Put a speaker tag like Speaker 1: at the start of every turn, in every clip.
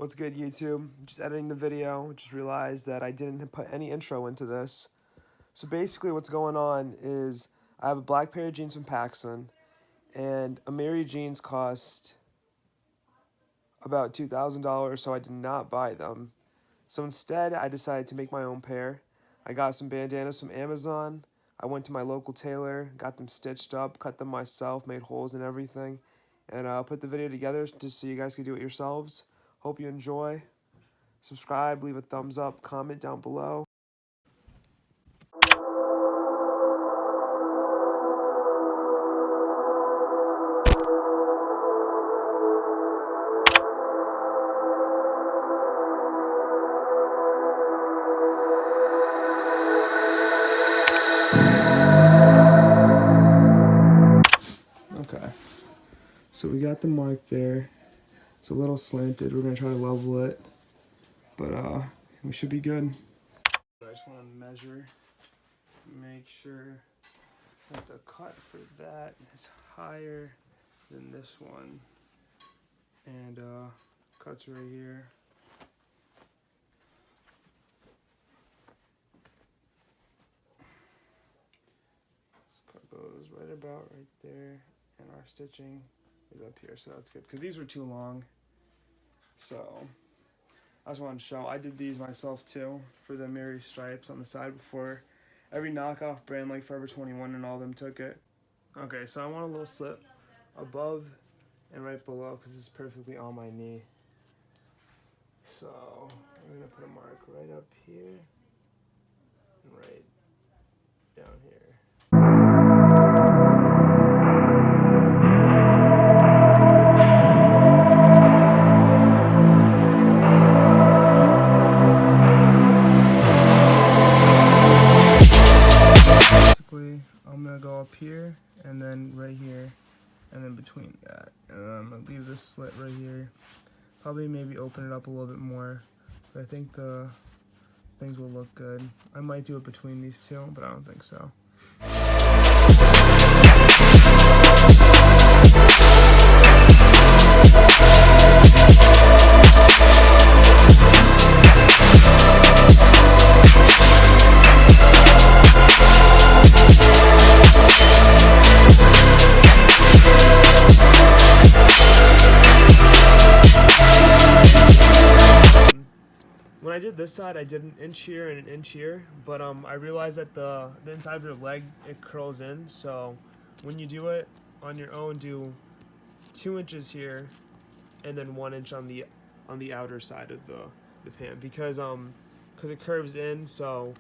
Speaker 1: What's good, YouTube? Just editing the video. Just realized that I didn't put any intro into this. So basically what's going on is I have a black pair of jeans from Paxson, and Amiri jeans cost about $2,000, so I did not buy them. So instead, I decided to make my own pair. I got some bandanas from Amazon. I went to my local tailor, got them stitched up, cut them myself, made holes and everything, and put the video together just so you guys can do it yourselves. Hope you enjoy. Subscribe, leave a thumbs up, comment down below. Okay, so we got the mark there. It's a little slanted. We're gonna try to level it, but we should be good. I just want to measure, make sure that the cut for that is higher than this one, and cuts right here. This cut goes right about right there, and our stitching is up here, so that's good because these were too long. So I just wanted to show, I did these myself too for the Amiri stripes on the side before every knockoff brand like Forever 21 and all them took it. Okay, so I want a little slit above and right below because it's perfectly on my knee. So I'm gonna put a mark right up here and right down here. I'm gonna go up here and then right here and then between that, and then I'm gonna leave this slit right here. Probably maybe open it up a little bit more, but I think the things will look good. I might do it between these two, but I don't think so. When I did this side, I did an inch here and an inch here, but I realized that the inside of your leg, it curls in, so when you do it on your own, do 2 inches here and then 1 inch on the outer side of the pant, because it curves in, so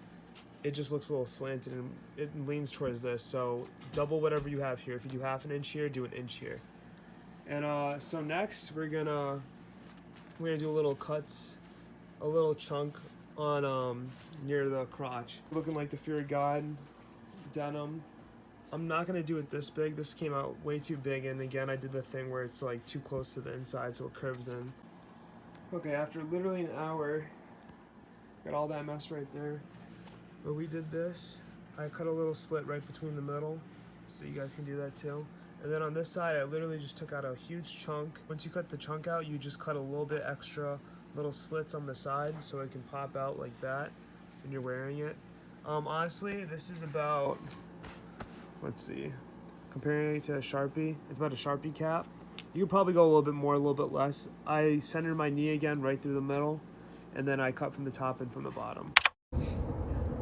Speaker 1: it just looks a little slanted and it leans towards this. So double whatever you have here. If you do half an inch here, do an inch here. And so next we're gonna do a little cuts, a little chunk on near the crotch, looking like the Fear of God denim. I'm not gonna do it this big. This came out way too big, and again I did the thing where it's like too close to the inside, so it curves in. Okay, after literally an hour, got all that mess right there. But we did this. I cut a little slit right between the middle, so you guys can do that too. And then on this side, I literally just took out a huge chunk. Once you cut the chunk out, you just cut a little bit extra little slits on the side so it can pop out like that when you're wearing it. Honestly, this is about, let's see, comparing it to a Sharpie, it's about a Sharpie cap. You could probably go a little bit more, a little bit less. I centered my knee again right through the middle, and then I cut from the top and from the bottom.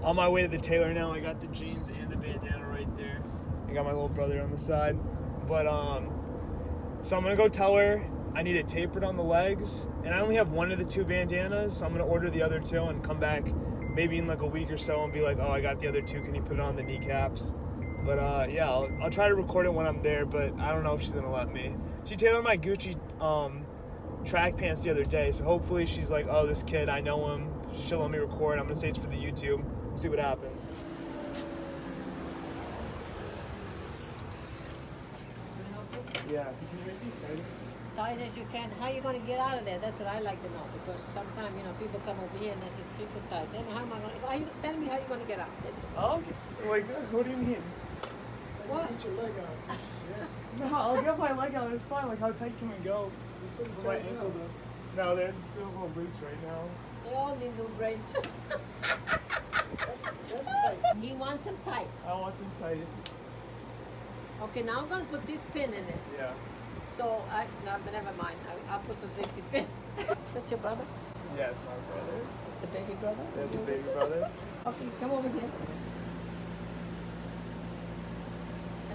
Speaker 1: On my way to the tailor now. I got the jeans and the bandana right there. I got my little brother on the side. But so I'm gonna go tell her I need it tapered on the legs, and I only have one of the two bandanas, so I'm gonna order the other two and come back maybe in like a week or so and be like, oh, I got the other two, can you put it on the kneecaps? But yeah, I'll try to record it when I'm there, but I don't know if she's gonna let me. She tailored my Gucci track pants the other day, so hopefully she's like, oh, this kid, I know him, she'll let me record. I'm gonna say it's for the YouTube. We'll see what happens. Yeah, can you make these tight?
Speaker 2: Tight as you can. How are you going to get out of there? That's what I like to know, because sometimes, people come over here and they say, people tight. Then how am I going to, tell me how you're going to get out.
Speaker 1: Oh, like, what do you mean?
Speaker 2: What?
Speaker 3: Get your leg out. Yes.
Speaker 1: No, I'll get my leg out. It's fine. Like, how tight can we go? For my ankle, though. No, they're a little loose right now.
Speaker 2: They all need new brains.
Speaker 3: Just tight.
Speaker 2: He wants them tight.
Speaker 1: I want them tight.
Speaker 2: Okay, now I'm gonna put this pin in it.
Speaker 1: Yeah.
Speaker 2: So no, but never mind. I'll put the safety pin. That's your brother?
Speaker 1: Yeah, it's my brother.
Speaker 2: The baby brother?
Speaker 1: That's the baby brother.
Speaker 2: Okay, come over here.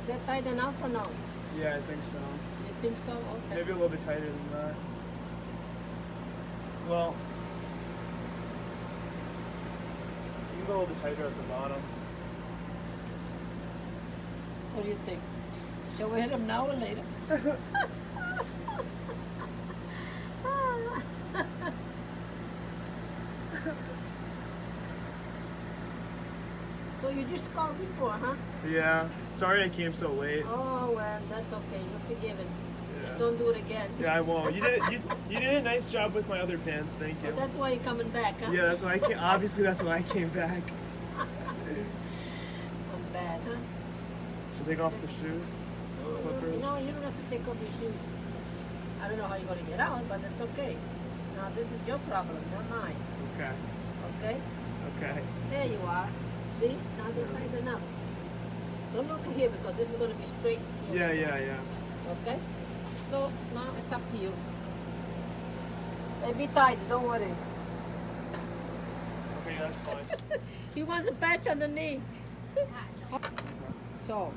Speaker 2: Is that tight enough or no?
Speaker 1: Yeah, I think so.
Speaker 2: You think so? Okay.
Speaker 1: Maybe a little bit tighter than that. Well, you can go a little bit tighter at the bottom.
Speaker 2: What do you think? Shall we hit him now or later? So you just called before, huh?
Speaker 1: Yeah. Sorry I came so late.
Speaker 2: Oh well, that's okay. You're forgiven.
Speaker 1: Yeah.
Speaker 2: Just don't do it again.
Speaker 1: Yeah, I won't. You did a nice job with my other pants. Thank you.
Speaker 2: But that's why you're coming back, huh?
Speaker 1: Yeah, that's why I came. Obviously, that's why I came back.
Speaker 2: I'm bad, huh?
Speaker 1: Should I take off the shoes, slippers?
Speaker 2: No, you don't have to take off your shoes. I don't know how you're gonna get out, but it's okay. Now this is your problem, not mine.
Speaker 1: Okay.
Speaker 2: Okay?
Speaker 1: Okay.
Speaker 2: There you are. See? Now they're tight enough. Don't look here because this is gonna be straight.
Speaker 1: Yeah, yeah, yeah.
Speaker 2: Okay? So now it's up to you. Hey, be tidy, don't worry.
Speaker 1: Okay, that's fine.
Speaker 2: He wants a patch on the knee. So,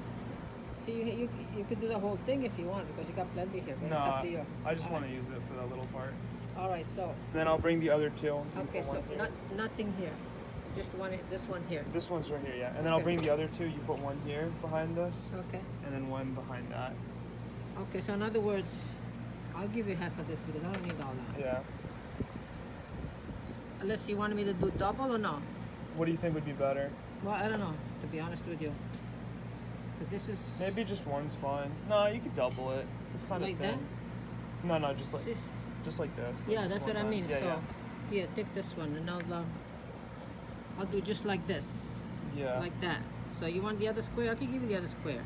Speaker 2: see, you could do the whole thing if you want because you got plenty here. But
Speaker 1: No,
Speaker 2: it's up to you.
Speaker 1: I just
Speaker 2: All
Speaker 1: want
Speaker 2: right.
Speaker 1: to use it for that little part.
Speaker 2: All right, so
Speaker 1: Then I'll bring the other two. and
Speaker 2: okay,
Speaker 1: put
Speaker 2: so
Speaker 1: one here.
Speaker 2: nothing here. Just this one here.
Speaker 1: This one's right here, yeah. And then I'll
Speaker 2: Okay.
Speaker 1: bring the other two. You put one here behind this,
Speaker 2: Okay.
Speaker 1: and then one behind that.
Speaker 2: Okay, so in other words, I'll give you half of this because I don't need all that.
Speaker 1: Yeah.
Speaker 2: Unless you wanted me to do double or no?
Speaker 1: What do you think would be better?
Speaker 2: Well, I don't know, to be honest with you. But this is
Speaker 1: Maybe just one's fine. No, you could double it. It's kind of
Speaker 2: Like
Speaker 1: thin.
Speaker 2: that?
Speaker 1: No, just like
Speaker 2: Sis-
Speaker 1: this.
Speaker 2: Yeah,
Speaker 1: Just
Speaker 2: that's
Speaker 1: one
Speaker 2: what I
Speaker 1: line.
Speaker 2: mean.
Speaker 1: Yeah,
Speaker 2: So, here, take this one, and I'll do just like this,
Speaker 1: yeah.
Speaker 2: like that. So you want the other square? I can give you the other square.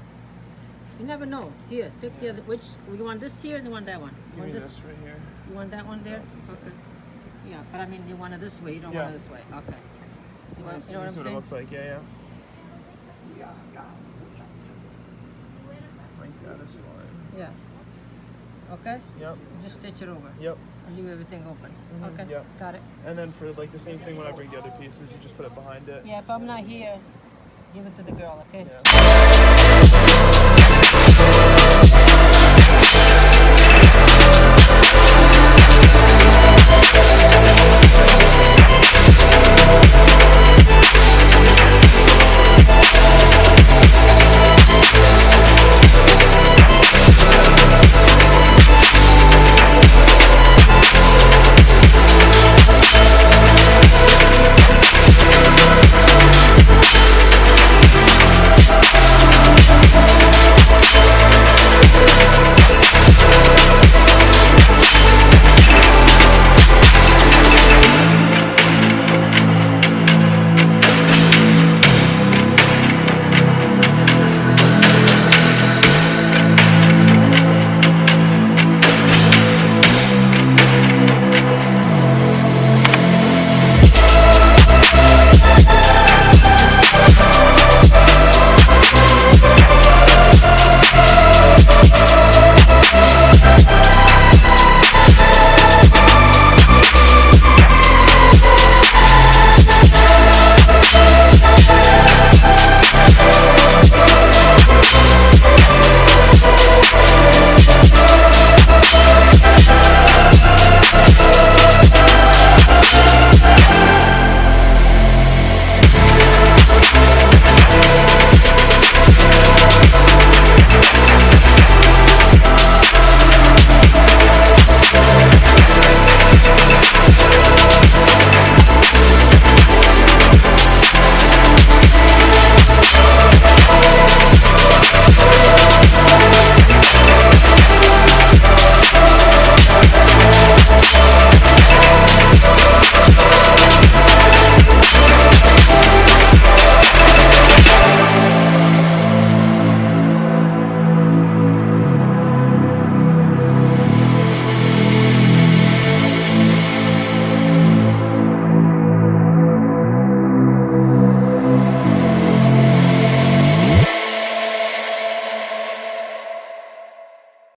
Speaker 2: You never know. Here, take the other. Which you want this here, and you want that one. You
Speaker 1: Give me
Speaker 2: want
Speaker 1: this right here.
Speaker 2: You want that one there?
Speaker 1: I think so.
Speaker 2: Okay. Yeah, but I mean, you want it this way. You don't
Speaker 1: Yeah.
Speaker 2: want it this way. Okay. You, want,
Speaker 1: This
Speaker 2: you know what I'm
Speaker 1: is what it
Speaker 2: saying?
Speaker 1: looks like. Yeah, yeah. Like that is fine.
Speaker 2: Yeah. Okay.
Speaker 1: Yep.
Speaker 2: Just stitch it over.
Speaker 1: Yep.
Speaker 2: And leave everything open.
Speaker 1: Mhm,
Speaker 2: Okay.
Speaker 1: yep.
Speaker 2: Got it.
Speaker 1: And then for like the same thing when I bring the other pieces, you just put it behind it.
Speaker 2: Yeah. If I'm not here, give it to the girl. Okay.
Speaker 1: Yeah.